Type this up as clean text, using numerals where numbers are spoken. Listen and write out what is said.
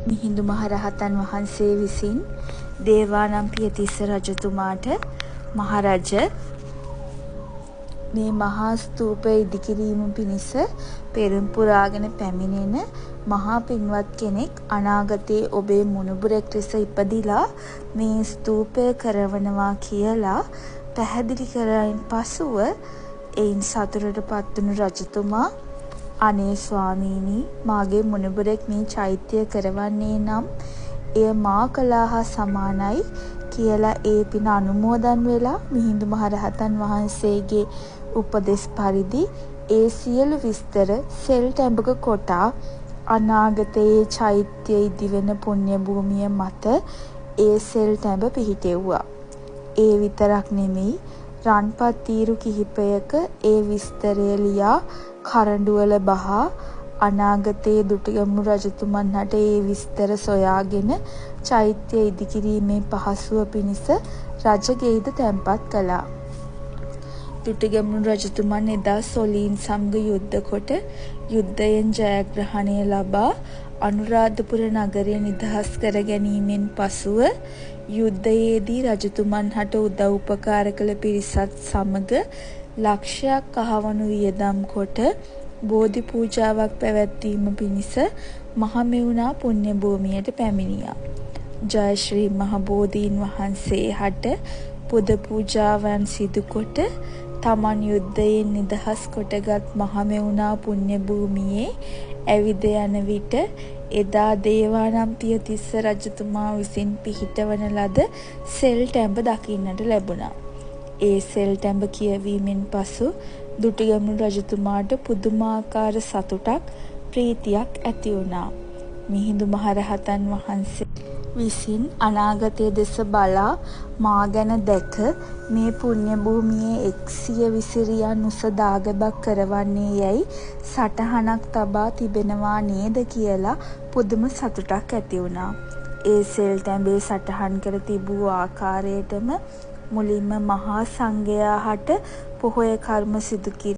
මිහිඳු මහරහතන් වහන්සේ විසින් දේවානම්පියතිස්ස රජතුමාට මහරජ මේ මහා ස්තූපය ඉදිකිරීම පිණිස පෙරම් පුරාගෙන පැමිණෙන මහා පින්වත් කෙනෙක් අනාගතයේ ඔබේ මුණුබුරෙක් ලෙස ඉපදිලා මේ ස්තූපය කරවනවා කියලා පැහැදිලි කරයින් පසුව එයින් සතුටටපත් වුණු රජතුමා අනේ ස්වාමීනි, මාගේ මුණුබුරෙක් මේ චෛත්‍යය කරවන්නේ නම් එය මා කළා හා සමානයි කියලා ඒ පින අනුමෝදන් වෙලා මිහිඳු මහරහතන් වහන්සේගේ උපදෙස් පරිදි ඒ සියලු විස්තර සෙල් ටැඹක කොටා අනාගතයේ චෛත්‍ය ඉදිවෙන පුණ්‍ය භූමිය මත ඒ සෙල් ටැඹ පිහිටෙව්වා. ඒ විතරක් නෙමෙයි, රන්පත් තීරු කිහිපයක ඒ විස්තරය ලියා කරඬුවල බහා අනාගතයේ දුටුගැමුණු රජතුමන් හට ඒ විස්තර සොයාගෙන චෛත්‍ය ඉදිකිරීමේ පහසුව පිණිස රජගෙයිද තැන්පත් කළා. දුටුගැමුණු රජතුමන් එදා සොළීන් සමග යුද්ධ කොට යුද්ධයෙන් ජයග්‍රහණය ලබා අනුරාධපුර නගරය නිදහස් කර ගැනීමෙන් පසුව යුද්ධයේදී රජතුමන් හට උදව් උපකාර කළ පිරිසත් සමග ලක්ෂයක් අහවණු වියදම් කොට බෝධි පූජාවක් පැවැත්වීම පිණිස මහමෙවුනා පුණ්‍ය භූමියට පැමිණියා. ජය ශ්‍රී මහ බෝධීන් වහන්සේ හට පුද පූජාවන් සිදු කොට තමන් යුද්ධයෙන් නිදහස් කොටගත් මහමෙවුනා පුණ්‍ය භූමියේ ඇවිද යන විට එදා දේවානම්පියතිස්ස රජතුමා විසින් පිහිටවන ලද සෙල් ටැඹ දකින්නට ලැබුණා. ඒ සෙල් ටැඹ කියවීමෙන් පසු දුටුගැමුණු රජතුමාට පුදුමාකාර සතුටක්, ප්‍රීතියක් ඇති වුණා. මිහිඳු මහරහතන් වහන්සේ විසින් අනාගතයේ දෙස බලා මා ගැන දැක මේ පුණ්‍ය භූමියේ 100 විසිරියන් උස දාගැබක් කරවන්නේ යැයි සටහනක් තබා තිබෙනවා නේද කියලා පුදුම සතුටක් ඇති වුණා. ඒ සෙල් ටැඹේ සටහන් කර තිබූ ආකාරයටම මුලින්ම මහා සංඝයා හට පොහොය කර්ම සිදු